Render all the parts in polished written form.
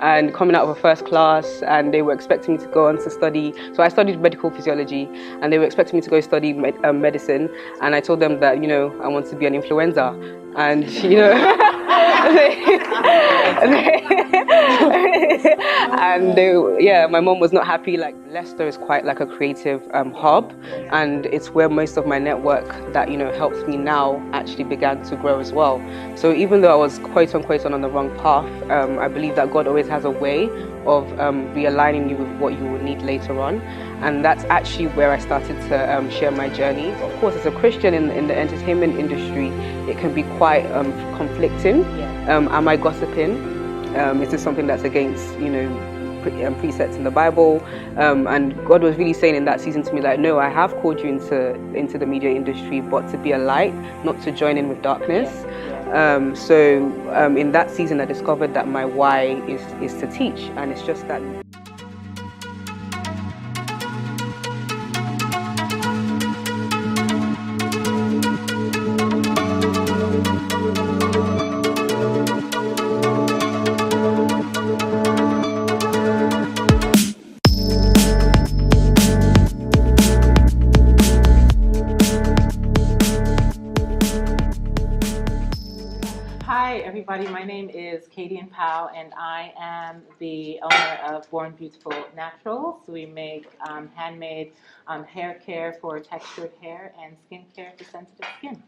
and coming out of a first class, and they were expecting me to go on to study. So I studied medical physiology, and they were expecting me to go study medicine. And I told them that, you know, I want to be an influencer, and you know, my mom was not happy. Like, Leicester is quite like a creative hub, and it's where most of my network that, you know, helps me now actually began to grow as well. So even though I was quote unquote on the wrong path, I believe that God always has a way of realigning you with what you will need later on. And that's actually where I started to share my journey. Of course, as a Christian in the entertainment industry, it can be quite conflicting. Am I gossiping? Is this something that's against, you know, precepts in the Bible? And God was really saying in that season to me, like, no, I have called you into the media industry, but to be a light, not to join in with darkness. So in that season, I discovered that my why is to teach, and it's just that. Hi everybody, my name is Katie and Powell, and I am the owner of Born Beautiful Naturals. We make handmade hair care for textured hair and skin care for sensitive skin.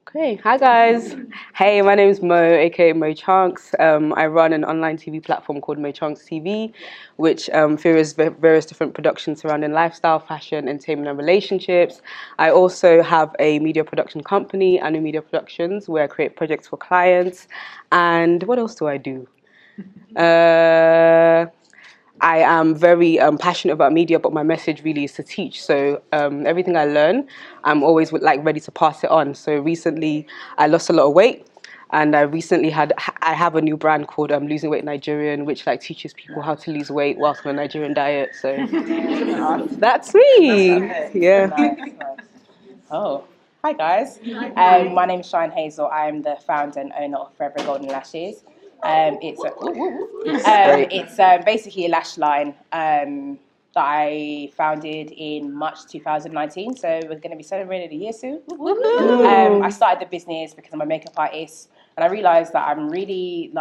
Okay, hi guys. Hey, my name is Mo, aka MoChunks. I run an online TV platform called Mochunkstv, which features various different productions surrounding lifestyle, fashion, entertainment, and relationships. I also have a media production company, Anu Media Productions, where I create projects for clients. And what else do I do? I am very passionate about media, but my message really is to teach. So everything I learn, I'm always ready to pass it on. So recently, I lost a lot of weight, and I have a new brand called Losing Weight Nigerian, which teaches people how to lose weight whilst on a Nigerian diet. So that's me. Yeah. Nice. Oh, hi guys. My name is Shine Hazel. I am the founder and owner of Forever Golden Lashes. It's basically a lash line that I founded in March 2019. So we're going to be celebrating a year soon. I started the business because I'm a makeup artist, and I realized that I'm really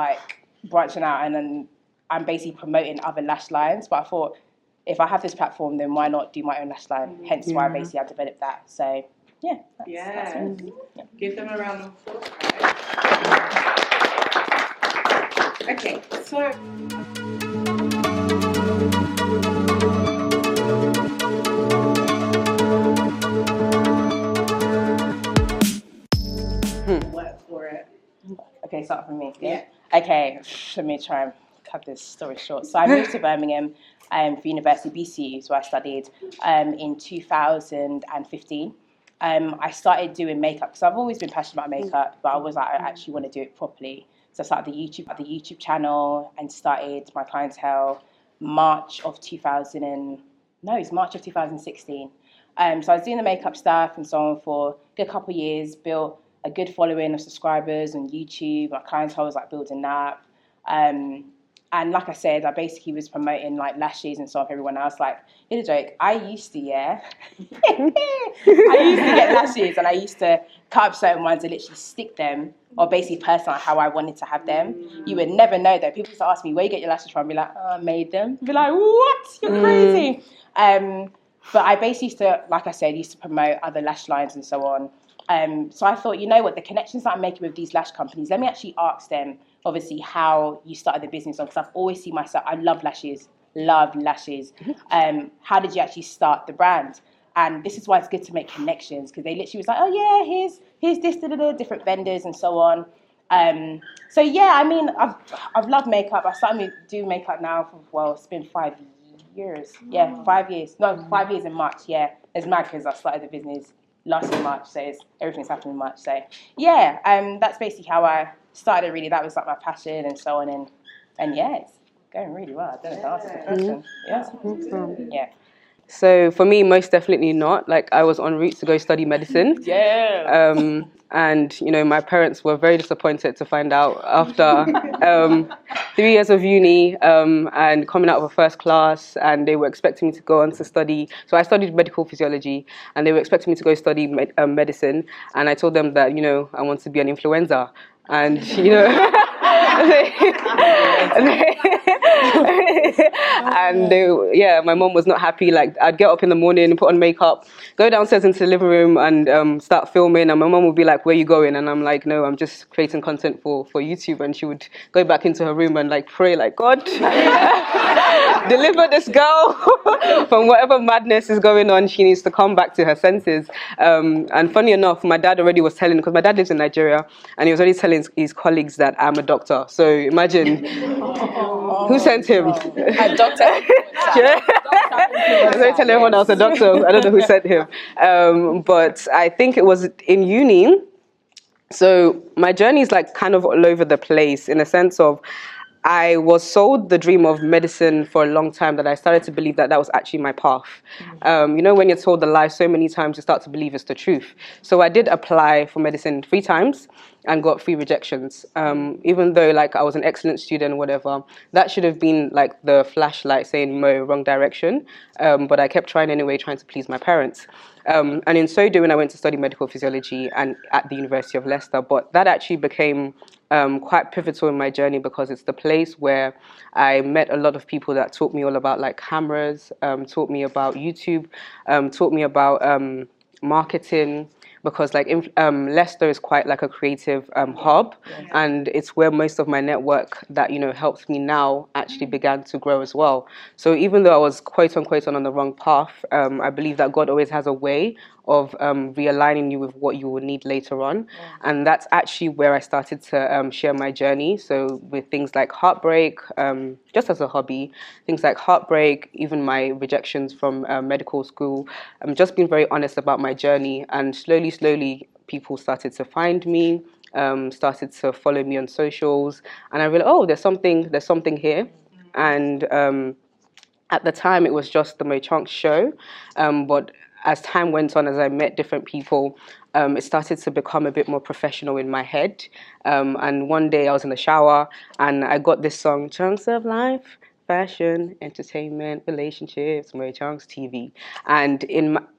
branching out, and then I'm basically promoting other lash lines. But I thought, if I have this platform, then why not do my own lash line? Hence why basically I developed that. So yeah, that's it. Yeah. Give them a round of applause. Okay, so work for it. Okay, start from me. Yeah. Okay, let me try and cut this story short. So I moved to Birmingham for University BCU, so I studied in 2015. I started doing makeup because I've always been passionate about makeup, but I was like, I actually want to do it properly. So I started the YouTube channel and started my clientele March of 2016. So I was doing the makeup stuff and so on for a good couple of years, built a good following of subscribers on YouTube. My clientele was building that. And like I said, I basically was promoting lashes and so on for everyone else. Here's a joke. I used to get lashes, and I used to cut up certain ones and literally stick them, or basically personalize how I wanted to have them. You would never know though. People used to ask me, where you get your lashes from? I'd be like, oh, I made them. I'd be like, what? You're crazy. But I basically used to, like I said, used to promote other lash lines and so on. So I thought, you know what, the connections that I'm making with these lash companies, let me actually ask them, obviously, how you started the business on, because I've always seen myself, I love lashes. How did you actually start the brand? And this is why it's good to make connections, because they literally was like, oh yeah, here's this, different vendors and so on. So yeah, I mean, I've loved makeup. I started doing makeup now for, it's been 5 years. Yeah, 5 years. No, 5 years in March, yeah. It's mad because I started the business last in March, so everything's happened in March. So yeah, that's basically how I started. Really, that was my passion and so on, and yeah, it's going really well. I don't know if I answered the question. Yeah. So for me, most definitely not. Like I was en route to go study medicine. Yeah. And my parents were very disappointed to find out after 3 years of uni and coming out of a first class, and they were expecting me to go on to study. So I studied medical physiology, and they were expecting me to go study medicine. And I told them that I want to be an influencer, and my mom was not happy. Like I'd get up in the morning, put on makeup, go downstairs into the living room and start filming, and my mom would be like, "Where are you going?" And I'm like, "No, I'm just creating content for YouTube." And she would go back into her room and like pray, like, "God, deliver this girl from whatever madness is going on. She needs to come back to her senses." And funny enough, my dad already was telling, because my dad lives in Nigeria, and he was already telling his colleagues that I'm a doctor. So imagine who sent him. A doctor. They tell everyone else a doctor. I don't know who sent him. But I think it was in uni. So my journey is like kind of all over the place in a sense of I was sold the dream of medicine for a long time that I started to believe that that was actually my path. When you're told the lie so many times, you start to believe it's the truth. So I did apply for medicine 3 times and got 3 rejections. Even though like I was an excellent student, whatever, that should have been like the flashlight saying, "Mo, wrong direction." But I kept trying anyway, trying to please my parents. And in so doing, I went to study medical physiology and at the University of Leicester. But that actually became quite pivotal in my journey because it's the place where I met a lot of people that taught me all about like cameras, taught me about YouTube, taught me about marketing. Because like Leicester is quite like a creative hub, and it's where most of my network that helps me now actually began to grow as well. So even though I was quote unquote on the wrong path, I believe that God always has a way of realigning you with what you will need later on, and that's actually where I started to share my journey. So with things like heartbreak, just as a hobby, things like heartbreak, even my rejections from medical school, just being very honest about my journey, and slowly people started to find me, started to follow me on socials, and I realized, oh, there's something here. And at the time it was just the MoChunks show, but as time went on, as I met different people, it started to become a bit more professional in my head. And one day I was in the shower and I got this song, "Chunks of Life, Fashion, Entertainment, Relationships, Mochunkstv." And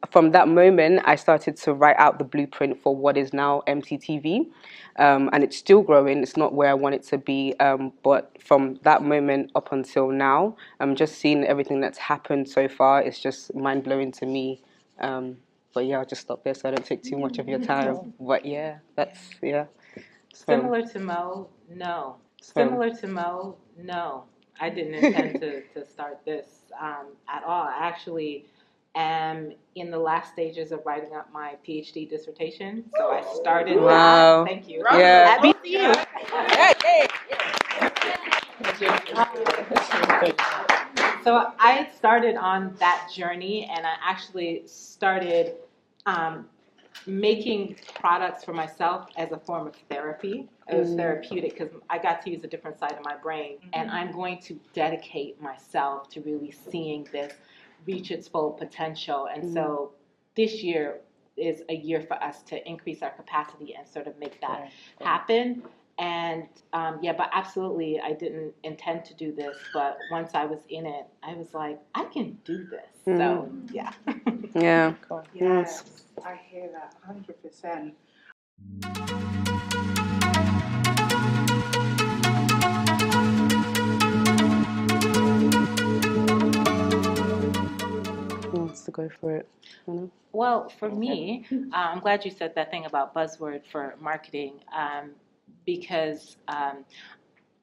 from that moment, I started to write out the blueprint for what is now MTTV. And it's still growing. It's not where I want it to be. But from that moment up until now, I'm just seeing everything that's happened so far. It's just mind-blowing to me. But yeah, I'll just stop there so I don't take too much of your time. But yeah, yeah. Similar to Mo, no. Similar to Mo, no. I didn't intend to start this at all. I actually am in the last stages of writing up my PhD dissertation. So I started Wow. that. Thank you. Yeah. At BCU. So I had started on that journey, and I actually started making products for myself as a form of therapy. It was therapeutic because I got to use a different side of my brain, and I'm going to dedicate myself to really seeing this reach its full potential. And so this year is a year for us to increase our capacity and sort of make that happen. And but absolutely, I didn't intend to do this, but once I was in it, I was like, I can do this. So yeah. Yeah. Yes, I hear that 100%. Who wants to go for it? Well, for me, I'm glad you said that thing about buzzword for marketing, because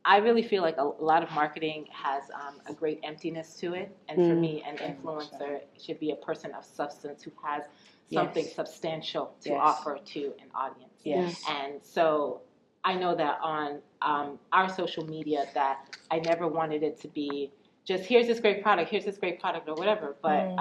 I really feel like a lot of marketing has a great emptiness to it. And for me, an influencer should be a person of substance who has something substantial to offer to an audience. Yes. And so I know that on our social media that I never wanted it to be just here's this great product or whatever, but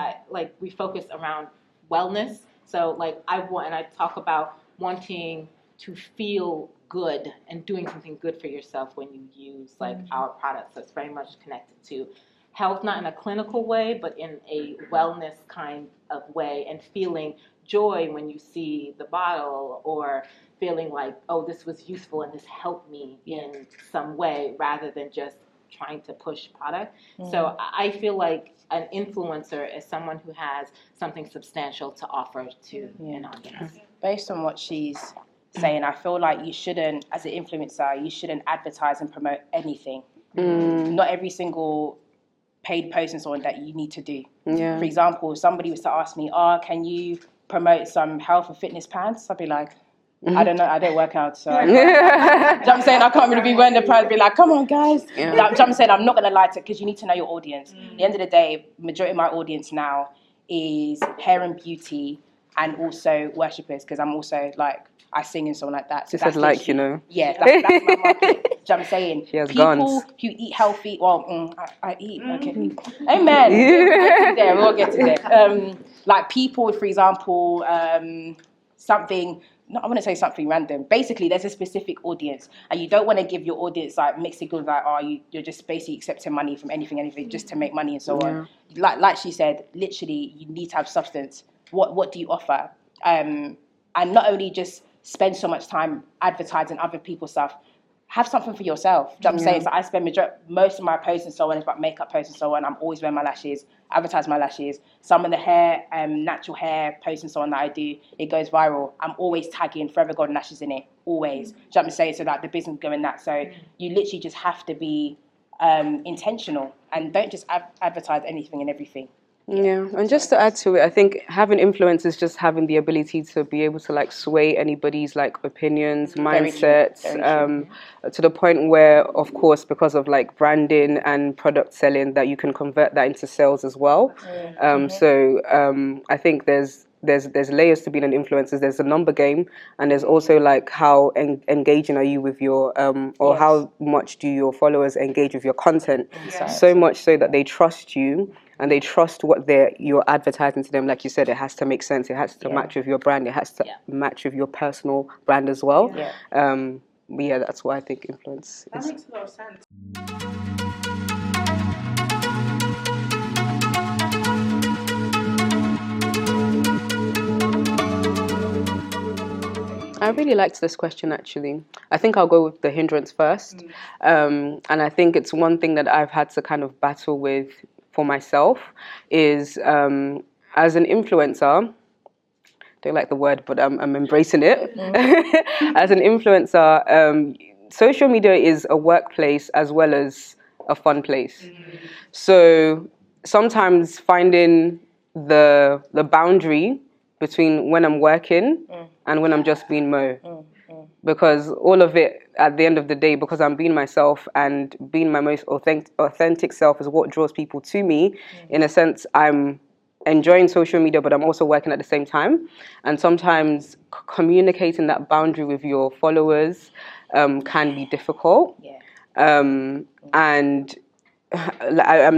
we focus around wellness. So like I talk about wanting to feel good and doing something good for yourself when you use like our products. So it's very much connected to health, not in a clinical way, but in a wellness kind of way, and feeling joy when you see the bottle, or feeling like, oh, this was useful and this helped me in some way, rather than just trying to push product. So I feel like an influencer is someone who has something substantial to offer to an audience. Based on what she's saying, I feel like you shouldn't, as an influencer, you shouldn't advertise and promote anything. Not every single paid post and so on that you need to do. For example, if somebody was to ask me, can you promote some health and fitness pants? I'd be like, I don't know, I don't work out, so I'm saying I can't really be wearing the pants, be like, come on guys. I'm saying I'm not going to lie to it, because you need to know your audience. At the end of the day, majority of my audience now is hair and beauty, and also worshippers, because I'm also like, I sing and so on like that. So that's like, you know. Yeah, that's my market. Do you know what I'm saying? She has people guns. who eat healthy, well, I eat, okay. Amen. We'll get to there. Like people, for example, something, no, I wouldn't say something random. Basically, there's a specific audience, and you don't want to give your audience like mixed signals, like, you're just basically accepting money from anything just to make money and so on. Like she said, literally, you need to have substance. What do you offer? And not only just spend so much time advertising other people's stuff, have something for yourself. Do you know what I'm saying? So I spend most of my posts and so on is about makeup posts and so on. I'm always wearing my lashes, advertise my lashes. Some of the hair, natural hair posts and so on that I do, it goes viral. I'm always tagging Forever Golden Lashes in it, always. Do you know what I'm saying? So that the business going that. So you literally just have to be intentional, and don't just advertise anything and everything. Yeah, and just to add to it, I think having influence is just having the ability to be able to like sway anybody's like opinions, mindsets, to the point where, of course, because of like branding and product selling, that you can convert that into sales as well. So I think there's layers to being an influencer. There's a number game, and there's also like how engaging are you with your or how much do your followers engage with your content. So much so that they trust you, and they trust what you're advertising to them. Like you said, it has to make sense. It has to match with your brand. It has to match with your personal brand as well. But yeah, that's why I think influence is. That makes a lot of sense. I really liked this question, actually. I think I'll go with the hindrance first. And I think it's one thing that I've had to kind of battle with for myself is as an influencer, don't like the word, but I'm embracing it. As an influencer, social media is a workplace as well as a fun place. So sometimes finding the boundary between when I'm working and when I'm just being Mo. Because all of it, at the end of the day, because I'm being myself and being my most authentic self is what draws people to me. In a sense, I'm enjoying social media, but I'm also working at the same time. And sometimes communicating that boundary with your followers can be difficult. And I'm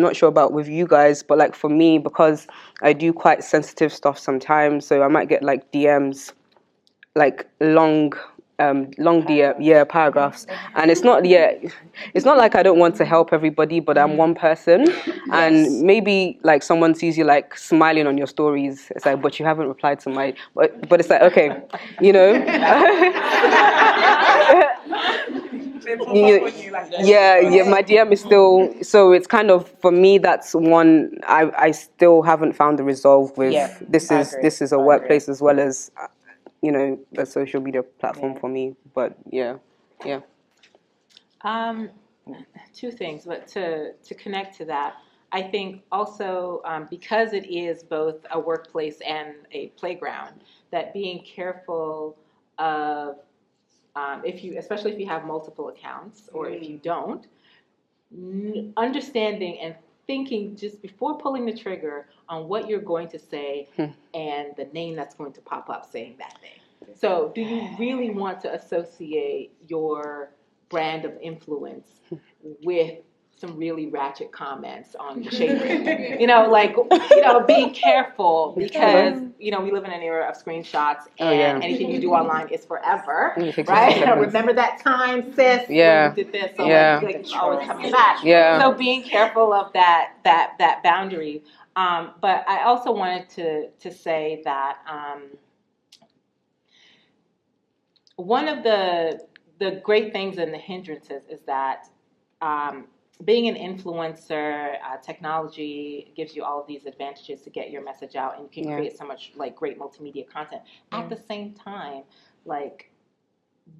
not sure about with you guys, but like for me, because I do quite sensitive stuff sometimes, so I might get like DMs, like long DM, paragraphs, and it's not like I don't want to help everybody, but I'm one person, and maybe like someone sees you like smiling on your stories, it's like, but you haven't replied to my, but it's like, okay, you know. My DM is still, so it's kind of, for me, that's one I still haven't found the resolve with. This is a workplace as well as, you know, a social media platform for me. But two things, but to connect to that, I think also because it is both a workplace and a playground, that being careful of especially if you have multiple accounts, or if you don't, understanding and thinking just before pulling the trigger on what you're going to say and the name that's going to pop up saying that thing. So do you really want to associate your brand of influence with some really ratchet comments on the shade room. Being careful because, we live in an era of screenshots and anything you do online is forever, right? Remember that time, sis, when you did this, so it's always coming back. Yeah. So being careful of that boundary. But I also wanted to say that one of the great things and the hindrances is that being an influencer, technology gives you all of these advantages to get your message out, and you can create so much great multimedia content. At the same time,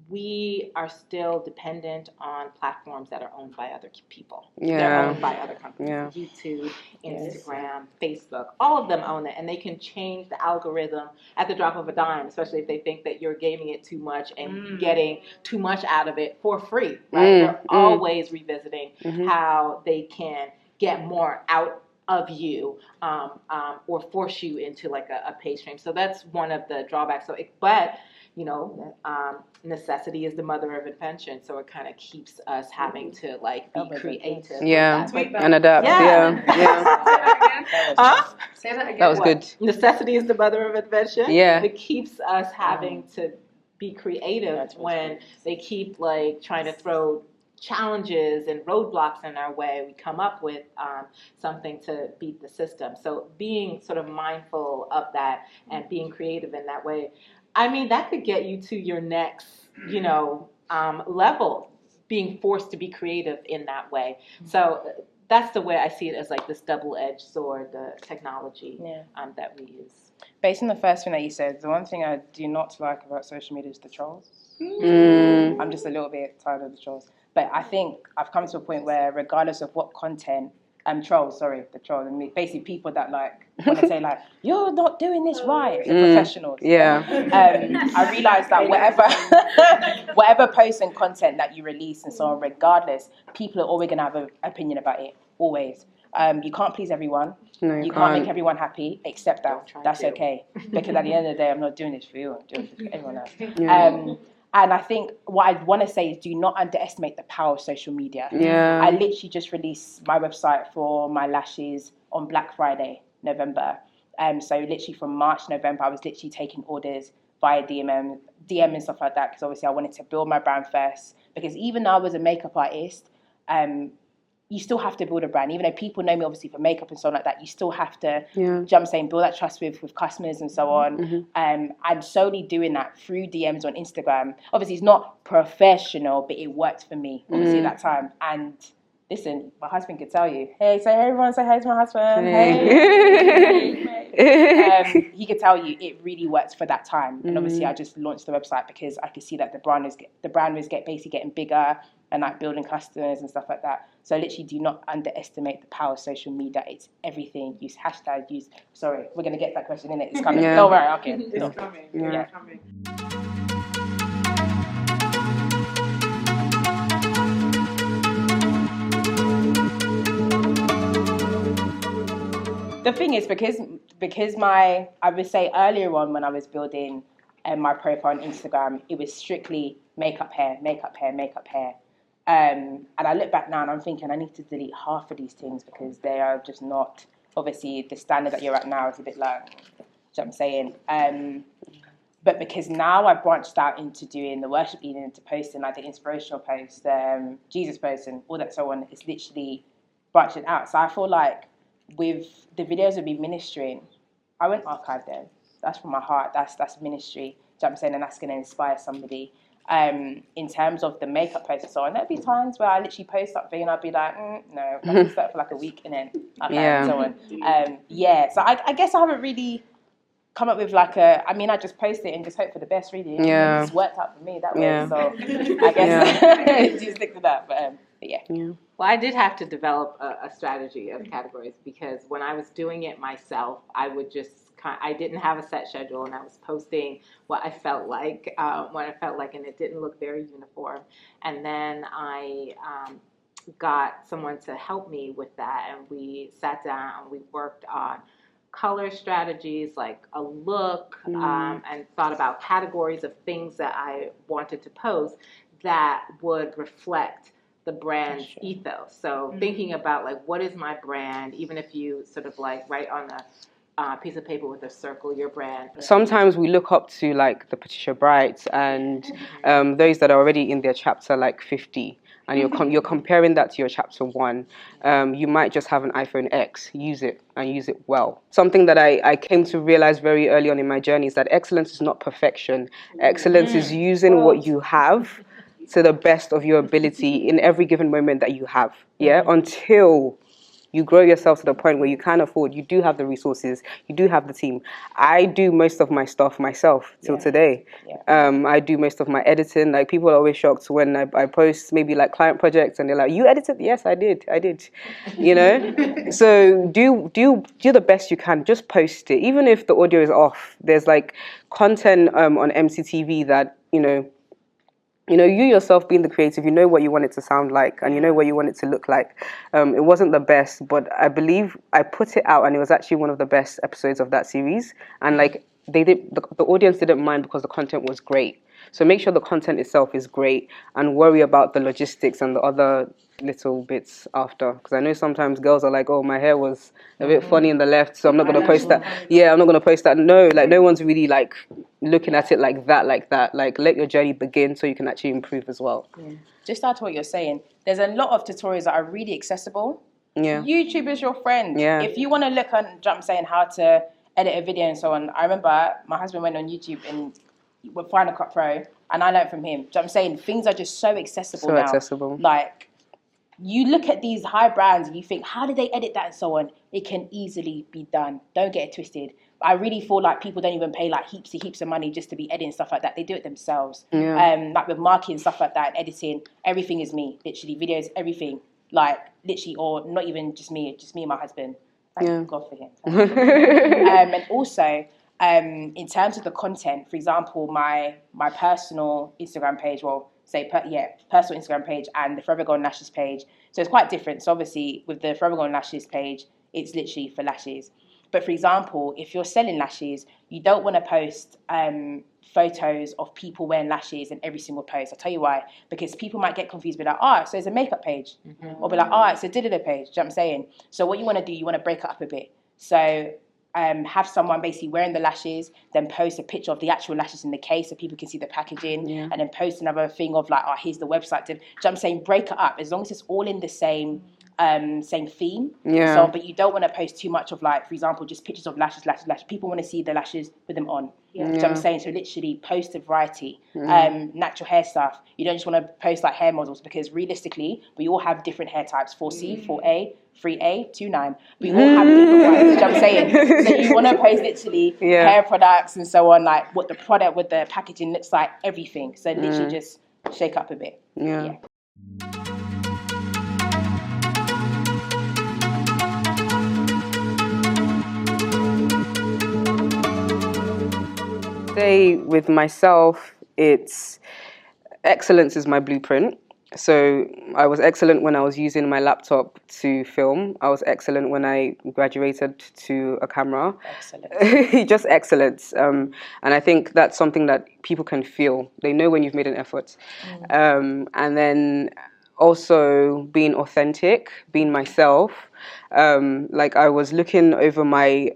we are still dependent on platforms that are owned by other people. They're owned by other companies. YouTube, Instagram, Facebook, all of them own it, and they can change the algorithm at the drop of a dime, especially if they think that you're gaming it too much and getting too much out of it for free, right? They're always revisiting how they can get more out of you or force you into a pay stream. So that's one of the drawbacks. Necessity is the mother of invention, so it kind of keeps us having to be creative. And adapt. Say that again. That was good. Necessity is the mother of invention. It keeps us having to be creative when they keep trying to throw challenges and roadblocks in our way. We come up with something to beat the system. So being sort of mindful of that and being creative in that way, that could get you to your next, level, being forced to be creative in that way. So that's the way I see it, as this double-edged sword, the technology that we use. Based on the first thing that you said, the one thing I do not like about social media is the trolls. I'm just a little bit tired of the trolls. But I think I've come to a point where, regardless of what content, the trolls, and basically people that want to say you're not doing this right, the professionals. I realised that whatever post and content that you release and so on, regardless, people are always going to have an opinion about it. Always. You can't please everyone. No, you can't make everyone happy. Accept that. That's okay. Because at the end of the day, I'm not doing this for you. I'm doing this for everyone else. And I think what I want to say is, do not underestimate the power of social media. I literally just released my website for my lashes on Black Friday, November. So literally from March, November, I was literally taking orders via DM and stuff like that, because obviously I wanted to build my brand first. Because even though I was a makeup artist, you still have to build a brand. Even though people know me obviously for makeup and so on like that, you still have to, build that trust with customers and so on. And solely doing that through DMs on Instagram. Obviously it's not professional, but it worked for me, obviously, at that time. And listen, my husband could tell you, hey, everyone say hey to my husband. Hey. He could tell you it really worked for that time. And obviously I just launched the website because I could see that the brand was basically getting bigger and building customers and stuff like that. So literally do not underestimate the power of social media. It's everything. Use hashtags, sorry, we're going to get that question in it. It's coming. Don't worry, okay. It's coming. It's coming. The thing is, because I would say earlier on when I was building my profile on Instagram, it was strictly makeup, hair. And I look back now and I'm thinking I need to delete half of these things because they are just not, obviously the standard that you're at now is a bit what I'm saying. But because now I've branched out into doing the worship leading, into posting the inspirational posts, Jesus posts and all that so on, it's literally branching out. So I feel with the videos of me ministering, I won't archive them. That's from my heart. That's ministry. Do you know what I'm saying? And that's going to inspire somebody. In terms of the makeup posts and so on, there'll be times where I literally post something and I'll be like, no, I post that for a week and then and so on. So I guess I haven't really come up with I just post it and just hope for the best, really. It's worked out for me that way. So I guess just stick to that. But yeah. Well, I did have to develop a strategy of categories because when I was doing it myself, I didn't have a set schedule and I was posting what I felt like, and it didn't look very uniform. And then I got someone to help me with that, and we sat down and we worked on color strategies, like a look, and thought about categories of things that I wanted to post that would reflect the brand's ethos. So thinking about like, what is my brand, even if you sort of like write on a piece of paper with a circle your brand. Sometimes we look up to like the Patricia Brights and those that are already in their chapter like 50, and you're comparing that to your chapter 1. You might just have an iPhone X. Use it and use it well. Something that I came to realize very early on in my journey is that excellence is not perfection. Excellence is using what you have to the best of your ability in every given moment that you have. Yeah, until you grow yourself to the point where you can afford, you do have the resources, you do have the team. I do most of my stuff myself till today. I do most of my editing. Like, people are always shocked when I post maybe like client projects and they're like, you edited? Yes, I did. You know? So do the best you can. Just post it. Even if the audio is off, there's like content on MCTV that, you yourself being the creative, you know what you want it to sound like and you know what you want it to look like. It wasn't the best, but I believe I put it out and it was actually one of the best episodes of that series. And like the audience didn't mind because the content was great. So make sure the content itself is great and worry about the logistics and the other little bits after. Because I know sometimes girls are like, oh, my hair was a bit funny in the left, so I'm not going to post that. Yeah, I'm not going to post that. No, like no one's really like looking at it like that. Like let your journey begin so you can actually improve as well. Just add to what you're saying. There's a lot of tutorials that are really accessible. Yeah. YouTube is your friend. Yeah. If you want to look on, I'm saying, how to edit a video and so on. I remember my husband went on YouTube and with Final Cut Pro, and I learned from him. I'm saying things are just so accessible now. Accessible. Like, you look at these high brands and you think, how did they edit that and so on? It can easily be done. Don't get it twisted. I really feel like people don't even pay like heaps of money just to be editing stuff like that. They do it themselves. Like with marketing, stuff like that, editing, everything is me. Literally, videos, everything. Like, literally, or not even just me and my husband. Thank God for him. And also, in terms of the content, for example, my personal Instagram page, personal Instagram page and the Forever Gone Lashes page. So it's quite different. So obviously, with the Forever Gone Lashes page, it's literally for lashes. But for example, if you're selling lashes, you don't want to post photos of people wearing lashes in every single post. I'll tell you why. Because people might get confused, be like, so it's a makeup page. Or be like, it's a da-da-da page. Do you know what I'm saying? So what you want to do, you want to break it up a bit. So have someone basically wearing the lashes, then post a picture of the actual lashes in the case so people can see the packaging, and then post another thing of like, here's the website. Do you know what I'm saying? Break it up, as long as it's all in the same theme. So, but you don't want to post too much of like, for example, just pictures of lashes. People want to see the lashes with them on. Do you know what I'm saying? So literally post a variety. Natural hair stuff. You don't just want to post like hair models, because realistically, we all have different hair types. 4C, 4A, 3A, 2-9. We all have different ones. Do you know what I'm saying? So you want to post literally hair products and so on, like what the product with the packaging looks like, everything. So literally just shake up a bit. Yeah. Say with myself, it's excellence is my blueprint. So I was excellent when I was using my laptop to film. I was excellent when I graduated to a camera. Excellent. Just excellence. And I think that's something that people can feel. They know when you've made an effort. And then also being authentic, being myself. Like I was looking over my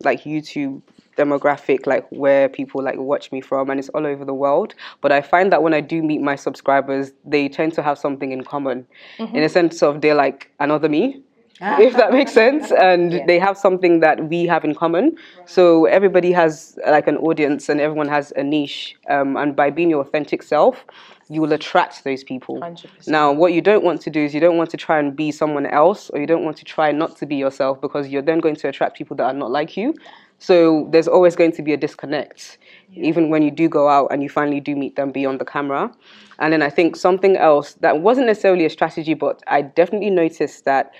like YouTube demographic, like where people like watch me from, and it's all over the world. But I find that when I do meet my subscribers, they tend to have something in common, in a sense of they're like another me, if that makes sense, and they have something that we have in common. So everybody has like an audience and everyone has a niche, and by being your authentic self, you will attract those people. 100%. Now, what you don't want to do is you don't want to try and be someone else, or you don't want to try not to be yourself, because you're then going to attract people that are not like you. So there's always going to be a disconnect, even when you do go out and you finally do meet them beyond the camera. And then I think something else that wasn't necessarily a strategy, but I definitely noticed that,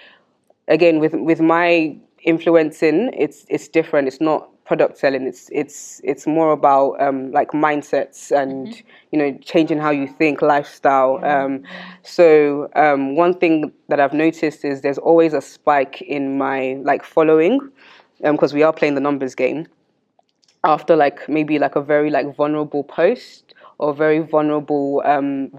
again, with my influencing, it's different. It's not product selling. It's more about like mindsets and changing how you think, lifestyle. So one thing that I've noticed is there's always a spike in my like following, because we are playing the numbers game. After like maybe like a very like vulnerable post or very vulnerable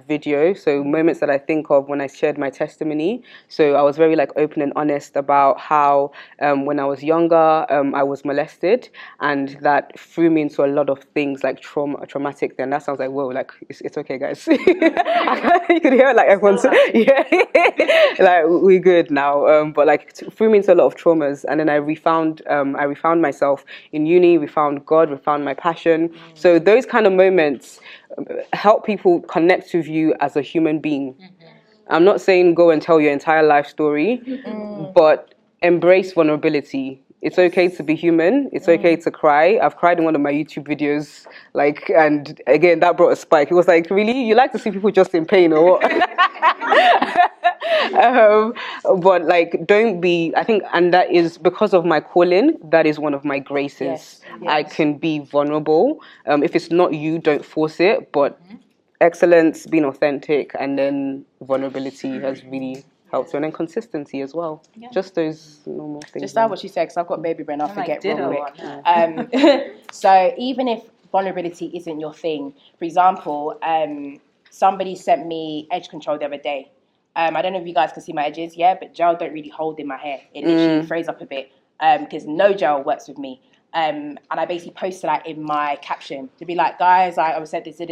video. So moments that I think of when I shared my testimony. So I was very like open and honest about how when I was younger I was molested, and that threw me into a lot of things like traumatic. Then that sounds like, whoa, like it's okay, guys. You could hear it, like everyone's yeah, like we're good now. But like threw me into a lot of traumas, and then I refound myself in uni. We found God. We found my passion. So those kind of moments help people connect with you as a human being. I'm not saying go and tell your entire life story, but embrace vulnerability. It's okay to be human. It's okay to cry. I've cried in one of my YouTube videos, like, and again, that brought a spike. It was like, really? You like to see people just in pain or what? But like, don't be, I think, and that is because of my calling, that is one of my graces. Yes. I can be vulnerable. If it's not you, don't force it, but excellence, being authentic, and then vulnerability has really helped, and then consistency as well. Just those normal things. Just like what she said, because I've got baby brain, I'll forget real quick. That. So even if vulnerability isn't your thing, for example, somebody sent me edge control the other day. I don't know if you guys can see my edges, but gel don't really hold in my hair. It literally frays up a bit because no gel works with me. And I basically posted that in my caption to be like, guys, I said this, You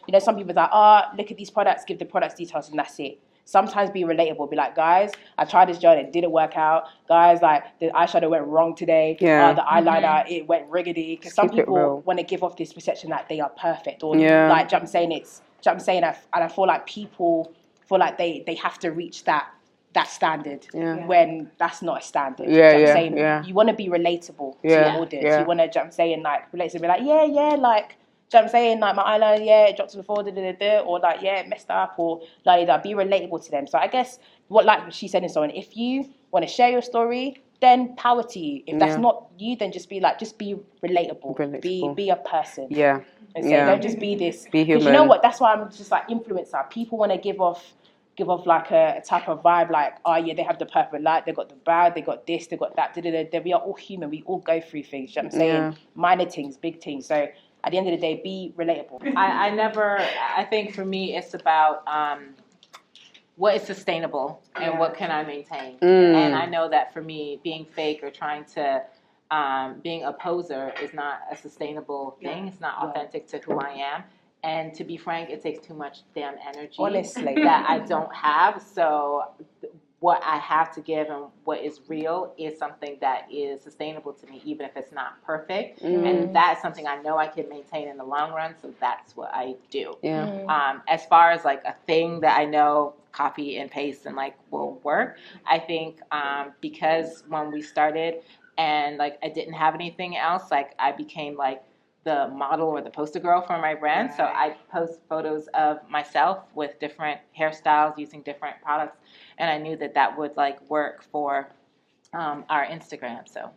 know, some people are like, look at these products, give the products details, and that's it. Sometimes be relatable. Be like, guys, I tried this gel, it didn't work out. Guys, like, the eyeshadow went wrong today. The eyeliner, it went riggedy. Because some people want to give off this perception that they are perfect. Or like, I'm saying, and I feel like people feel like they have to reach that standard when that's not a standard. You want to be relatable to your audience. You want to, I'm saying, like, relate to be like, like, I'm saying, like, my eyeliner, it dropped to the floor, or like, it messed up, or like, be relatable to them. So I guess what, like she said, and so on, if you want to share your story, then power to you. If that's not you, then just be relatable. Be a person. And so don't just be this. Be human. Because you know what? That's why I'm just like influencer. People want to give off like a type of vibe, like, they have the perfect light, they got the brow, they got this, they got that. We are all human. We all go through things. You know what I'm saying? Minor things, big things. So at the end of the day, be relatable. I think for me, it's about what is sustainable and what can I maintain. And I know that for me, being fake or trying to, being a poser is not a sustainable thing. It's not authentic to who I am. And to be frank, it takes too much damn energy, honestly, that I don't have. So what I have to give and what is real is something that is sustainable to me, even if it's not perfect. And that's something I know I can maintain in the long run. So that's what I do. As far as like a thing that I know copy and paste and like will work, I think because when we started and like I didn't have anything else, like I became like the model or the poster girl for my brand. So I post photos of myself with different hairstyles using different products, and I knew that would like work for our Instagram. So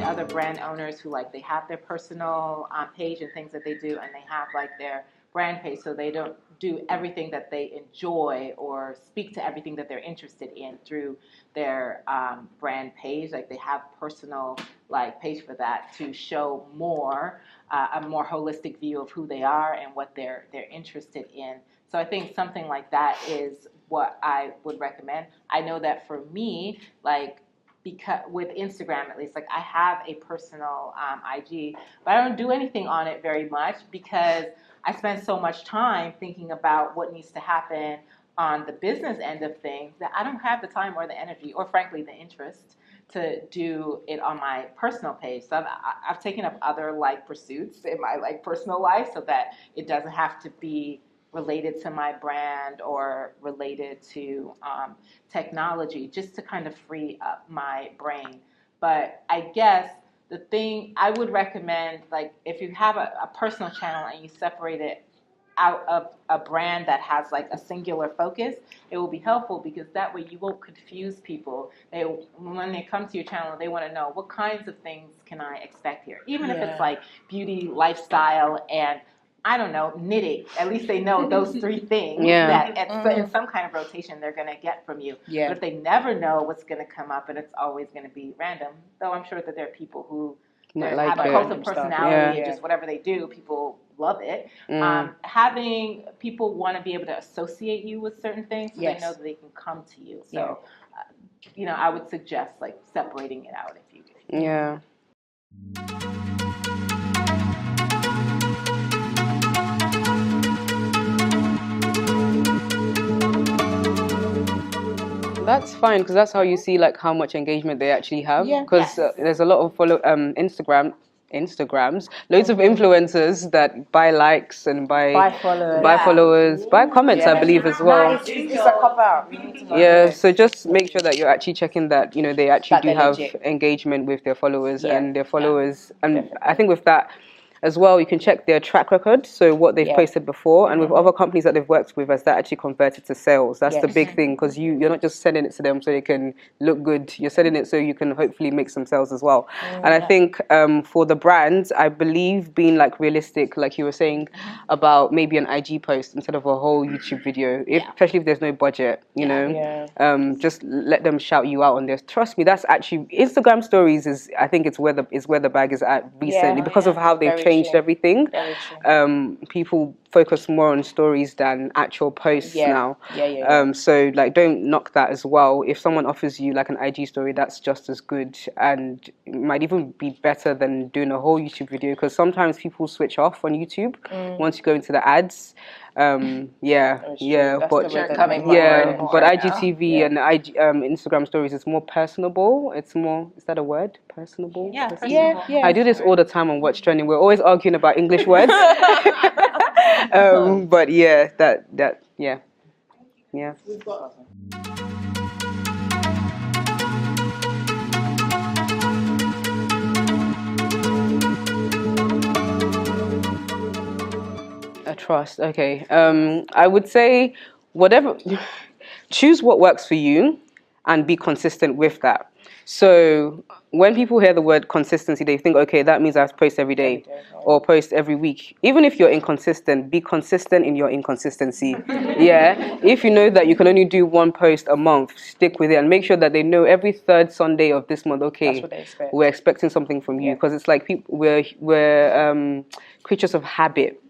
other brand owners who like they have their personal page and things that they do, and they have like their brand page, so they don't do everything that they enjoy or speak to everything that they're interested in through their brand page. Like they have personal like page for that to show more a more holistic view of who they are and what they're interested in. So I think something like that is what I would recommend. I know that for me, like, because with Instagram at least, like I have a personal IG, but I don't do anything on it very much because I spend so much time thinking about what needs to happen on the business end of things that I don't have the time or the energy or frankly the interest to do it on my personal page. So I've taken up other like pursuits in my like personal life so that it doesn't have to be related to my brand or related to technology, just to kind of free up my brain. But I guess the thing I would recommend, like if you have a personal channel and you separate it out of a brand that has like a singular focus, it will be helpful because that way you won't confuse people. When they come to your channel, they want to know what kinds of things can I expect here, even if it's like beauty, lifestyle, and I don't know, knitting. At least they know those three things that in some kind of rotation they're going to get from you. Yeah. But if they never know what's going to come up and it's always going to be random, though I'm sure that there are people who have a cult of personality and just whatever they do, people love it. Having people want to be able to associate you with certain things so they know that they can come to you. So, I would suggest like separating it out if you do. Yeah. That's fine, because that's how you see like how much engagement they actually have. Because there's a lot of Instagrams, loads of influencers that buy likes and buy followers, buy comments, I believe as well. It's a cop out. So just make sure that you're actually checking that they actually do have engagement with their followers and their followers. And I think with that as well, you can check their track record, so what they've posted before, and with other companies that they've worked with, as that actually converted to sales. That's the big thing, because you're not just sending it to them so they can look good, you're sending it so you can hopefully make some sales as well. And I think for the brands, I believe being like realistic, like you were saying, about maybe an IG post instead of a whole YouTube video, especially if there's no budget, just let them shout you out on this. Trust me, that's actually, Instagram stories is, I think it's where the bag is at recently, because of how they've changed everything. People focus more on stories than actual posts now. So like, don't knock that as well. If someone offers you like an IG story, that's just as good, and it might even be better than doing a whole YouTube video, because sometimes people switch off on YouTube once you go into the ads. But IGTV and Instagram stories is more personable. It's more, is that a word? Personable? Yeah. I do this all the time on What's Trending. We're always arguing about English words. But yeah. We've got a trust. Okay. I would say whatever. Choose what works for you, and be consistent with that. So when people hear the word consistency, they think, okay, that means I have to post every day or post every week. Even if you're inconsistent, be consistent in your inconsistency. If you know that you can only do one post a month, stick with it, and make sure that they know every third Sunday of this month, okay, we're expecting something from you, because it's like we're creatures of habit.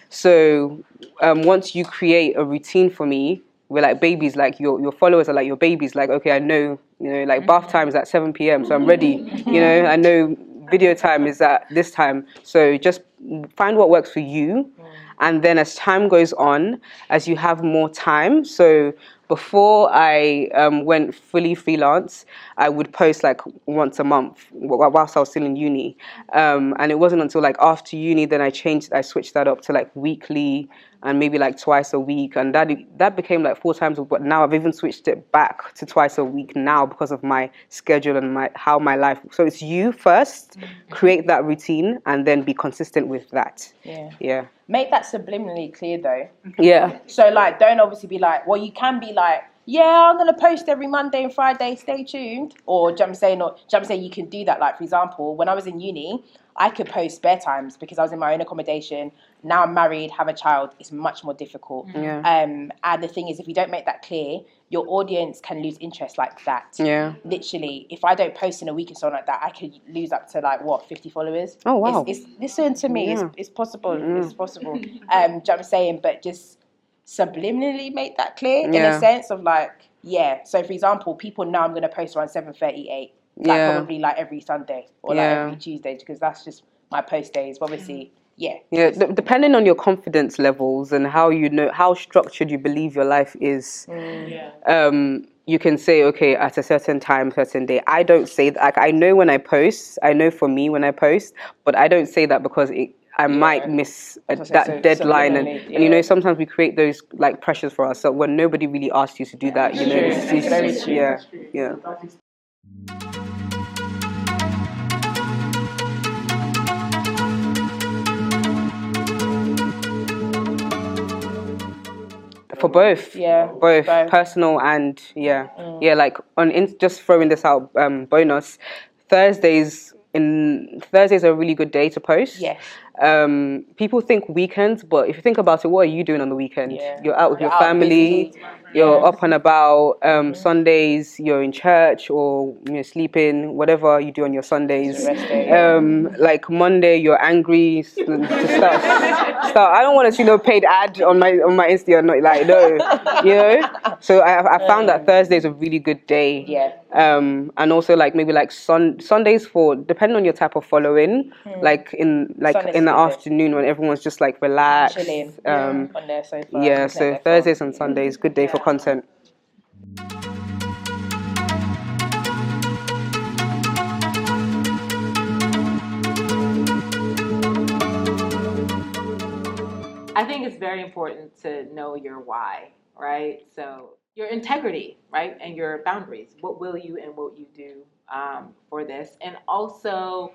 So once you create a routine for me, we're like babies, like your followers are like your babies. Like, okay, I know, like bath time is at 7 p.m, so I'm ready. I know video time is at this time. So just find what works for you. And then as time goes on, as you have more time, so before I went fully freelance, I would post like once a month whilst I was still in uni. And it wasn't until like after uni, then I switched that up to like weekly and maybe like twice a week. And that became like 4 times. But now I've even switched it back to twice a week now, because of my schedule and how my life. So it's you first, create that routine, and then be consistent with that. Yeah. Make that subliminally clear though. Yeah. So like, don't obviously be like, well, you can be like, yeah, I'm gonna post every Monday and Friday, stay tuned. Or you can do that. Like, for example, when I was in uni, I could post spare times because I was in my own accommodation. Now I'm married, have a child, it's much more difficult. And the thing is, if you don't make that clear, your audience can lose interest like that. Literally, if I don't post in a week or something like that, I could lose up to like 50 followers. Oh wow. Listen to me, it's possible. It's possible. Do you know what I'm saying? But just subliminally make that clear in a sense of like, so for example, people know I'm going to post around 7:38, probably like every Sunday or like every Tuesday, because that's just my post days. Obviously, depending on your confidence levels and how structured you believe your life is, you can say, okay, at a certain time, certain day. I don't say that. Like, I know when I post, I know for me when I post, but I don't say that because I might miss that deadline, and sometimes we create those like pressures for ourselves when nobody really asked you to do that. For both, both personal and like just throwing this out, bonus. Thursdays Thursday's a really good day to post. Yes. People think weekends, but if you think about it, what are you doing on the weekend? Yeah. You're out with You're your out family. busy. You're Yeah. up and about. Sundays, you're in church or you're sleeping. Whatever you do on your Sundays. It's a rest day. Like Monday, you're angry. To start. I don't want to see no paid ad on my Insta. Not like no. So I found that Thursday is a really good day. Yeah. And also like maybe like Sundays for depending on your type of following, like in the afternoon when everyone's just like relaxed, chilling on their sofa. Yeah, so Thursdays and Sundays, good day for content. I think it's very important to know your why, right? So your integrity, right? And your boundaries. What will you and what you do for this? And also,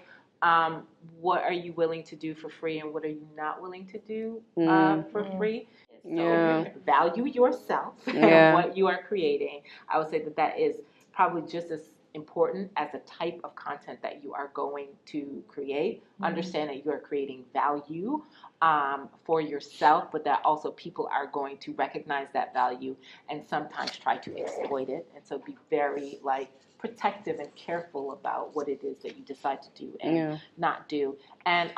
what are you willing to do for free and what are you not willing to do for free? So value yourself and what you are creating. I would say that is probably just as important as the type of content that you are going to create. Understand that you are creating value for yourself, but that also people are going to recognize that value and sometimes try to exploit it. And so be very protective and careful about what it is that you decide to do and not do. And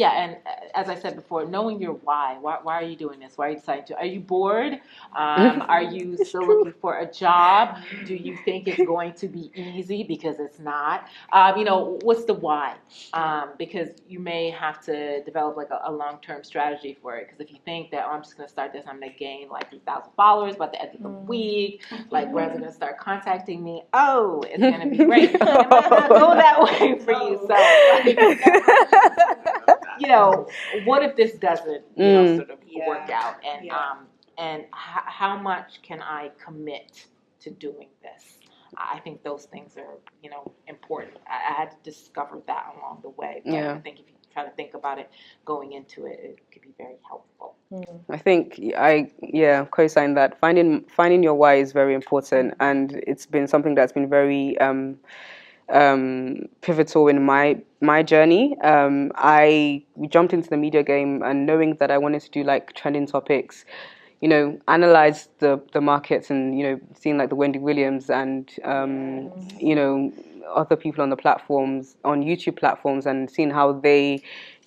and as I said before, knowing your why are you doing this? Why are you deciding to? Are you bored? Are you still looking for a job? Do you think it's going to be easy? Because it's not. What's the why? Because you may have to develop a long-term strategy for it. Because if you think that, I'm just going to start this, I'm going to gain 3,000 followers by the end of the week, brands are going to start contacting me. Oh, it's going to be great. It might not go that way for you. So, what if this doesn't, sort of work out? And how much can I commit to doing this? I think those things are, important. I had to discover that along the way. But I think if you try to think about it going into it, it could be very helpful. I think I co-sign that. Finding your why is very important, and it's been something that's been very pivotal in my journey. I jumped into the media game and knowing that I wanted to do trending topics, analyze the markets and seeing the Wendy Williams and other people on the platforms, on YouTube platforms, and seeing how they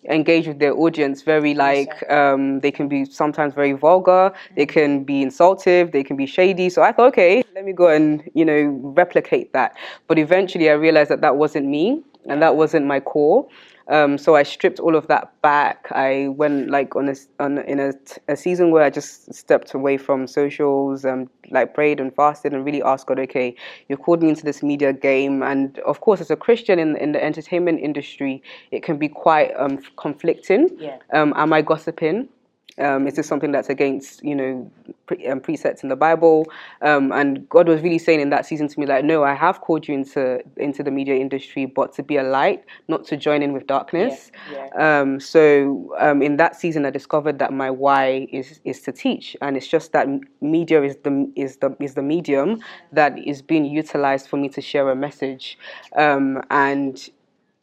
engage with their audience very they can be sometimes very vulgar, they can be insultive, they can be shady. So I thought, okay, let me go and replicate that. But eventually I realized that wasn't me and that wasn't my core. So I stripped all of that back. I went in a season where I just stepped away from socials, prayed and fasted and really asked God, okay, you've called me into this media game. And of course, as a Christian in the entertainment industry, it can be quite conflicting. Am I gossiping? Is this something that's against, precepts in the Bible? And God was really saying in that season to me, no, I have called you into the media industry, but to be a light, not to join in with darkness. So in that season, I discovered that my why is to teach, and it's just that media is the medium that is being utilized for me to share a message, and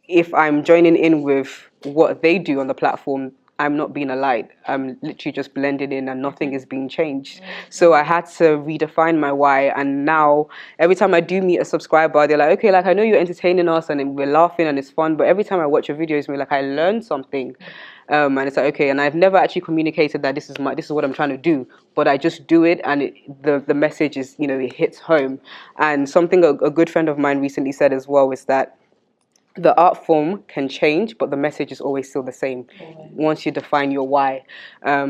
if I'm joining in with what they do on the platform, I'm not being a light. I'm literally just blending in and nothing is being changed. So I had to redefine my why. And now every time I do meet a subscriber, they're like, okay, I know you're entertaining us and we're laughing and it's fun, but every time I watch your videos, I learned something. And it's okay. And I've never actually communicated that this is what I'm trying to do, but I just do it. And the message is, it hits home. And something a good friend of mine recently said as well is that the art form can change, but the message is always still the same once you define your why.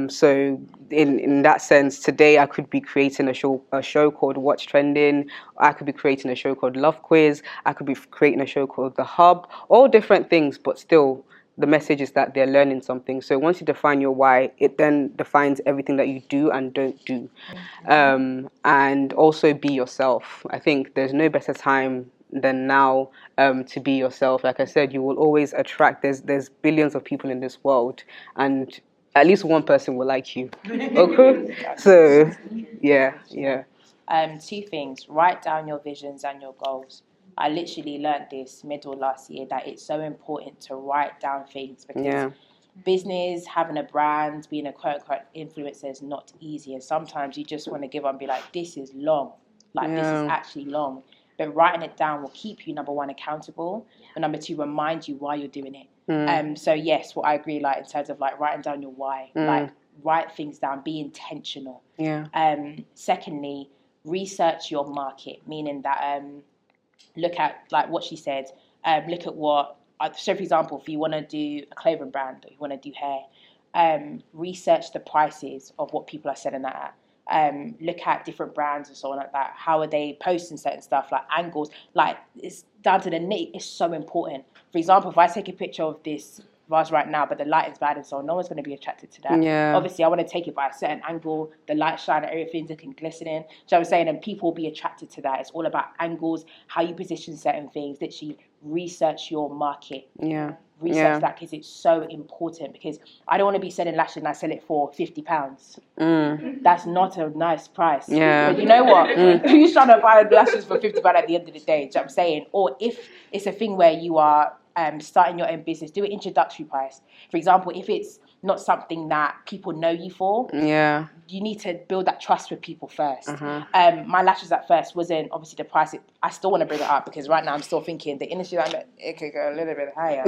So in that sense, today I could be creating a show called What's Trending. I could be creating a show called Love Quiz. I could be creating a show called The Hub. All different things, but still the message is that they're learning something. So once you define your why, it then defines everything that you do and don't do. And also be yourself. I think there's no better time than now to be yourself. Like I said, you will always attract, there's billions of people in this world and at least one person will like you. Okay? So yeah. Two things: write down your visions and your goals. I literally learned this middle last year, that it's so important to write down things, because business, having a brand, being a quote-unquote influencer is not easy. And sometimes you just want to give up and be like, this is long. Like, this is actually long. But writing it down will keep you, number one, accountable, and number two, remind you why you're doing it. So yes, what I agree, like, in terms of like writing down your why, like write things down, be intentional. Secondly, research your market, meaning that look at, like what she said, look at what, so for example, if you want to do a clothing brand or you want to do hair, research the prices of what people are selling that at. Look at different brands and so on like that. How are they posting certain stuff, like angles? Like, it's down to the nitty. It's so important. For example, if I take a picture of this vase right now, but the light is bad and so on, no one's going to be attracted to that. Obviously, I want to take it by a certain angle, the light shine, everything's looking glistening. So I'm saying, and people will be attracted to that. It's all about angles, how you position certain things. Literally, research your market. Research that, because it's so important. Because I don't want to be selling lashes and I sell it for £50. That's not a nice price. But you know what? Who's trying to buy lashes for £50 at the end of the day? Do you know what I'm saying? Or if it's a thing where you are starting your own business, do an introductory price. For example, if it's not something that people know you for, you need to build that trust with people first. My lashes at first wasn't obviously the price. I still want to bring it up, because right now I'm still thinking the industry I'm at, it could go a little bit higher.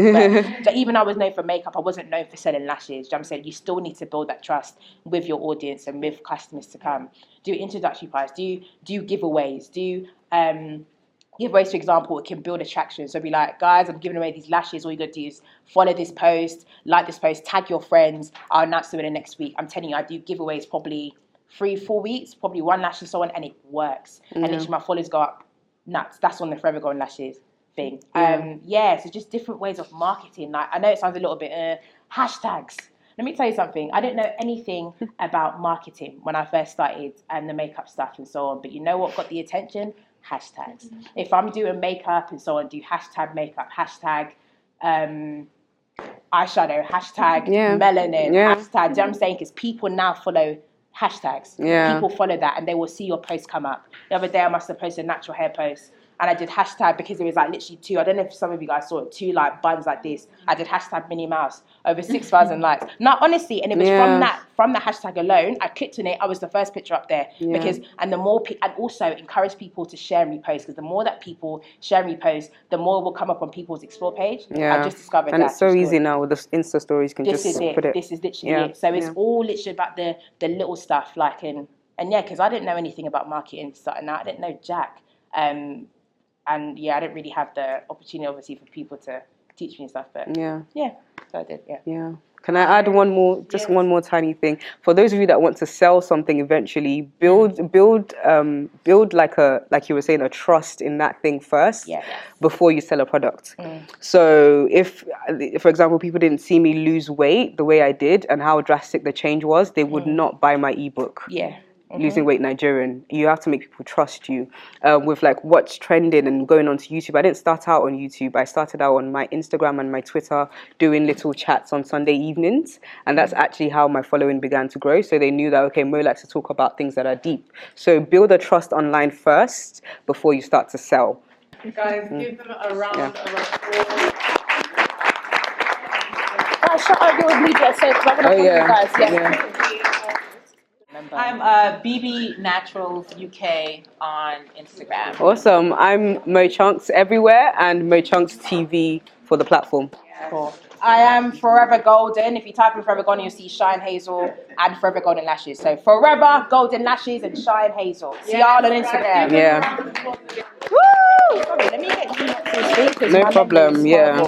But even I was known for makeup, I wasn't known for selling lashes. You know what I'm saying? You still need to build that trust with your audience and with customers to come. Do introductory price. Do giveaways. Do giveaways, for example, it can build attraction. So be like, guys, I'm giving away these lashes. All you got to do is follow this post, like this post, tag your friends. I'll announce them in the next week. I'm telling you, I do giveaways probably 3-4 weeks, probably one lash and so on, and it works. And literally my followers go up nuts. That's on the Forever Golden Lashes thing. So just different ways of marketing. Like, I know it sounds a little bit hashtags. Let me tell you something. I didn't know anything about marketing when I first started and the makeup stuff and so on. But you know what got the attention? Hashtags. If I'm doing makeup and so on, do hashtag makeup, hashtag eyeshadow, hashtag melanin, hashtag. Do you know what I'm saying? Because people now follow hashtags. People follow that and they will see your post come up. The other day I must have posted a natural hair post, and I did hashtag because it was like literally 2, I don't know if some of you guys saw it, 2 like buns like this. I did hashtag Minnie Mouse, over 6,000 likes. No, honestly, and it was from that hashtag alone. I clicked on it, I was the first picture up there, because, and the more, and also encourage people to share and repost, because the more that people share and repost, the more will come up on people's explore page. I just discovered and that. it's so easy now with the Insta stories, you can this just is it. put it. This is literally it. So it's all literally about the little stuff, like, and because I didn't know anything about marketing starting out. I didn't know jack. And I didn't really have the opportunity, obviously, for people to teach me and stuff. But so I did. Can I add one more, one more tiny thing? For those of you that want to sell something eventually, build like you were saying, a trust in that thing first before you sell a product. So if, for example, people didn't see me lose weight the way I did and how drastic the change was, they would not buy my ebook. Losing weight Nigerian. You have to make people trust you with like what's trending and going onto YouTube. I didn't start out on YouTube. I started out on my Instagram and my Twitter doing little chats on Sunday evenings, and that's actually how my following began to grow. So they knew that, okay, Mo likes to talk about things that are deep. So build a trust online first before you start to sell. Guys, give them a round of applause. Shut up your media so because I'm going to follow you guys. I'm BB Naturals UK on Instagram. Awesome. I'm MoChunks everywhere, and Mochunkstv for the platform. Cool. I am Forever Golden. If you type in Forever Golden, you'll see Shine Hazel and Forever Golden Lashes. So Forever Golden Lashes and Shine Hazel. See y'all on Instagram. Yeah. Woo! Sorry, let me get you to speak. No problem. Yeah.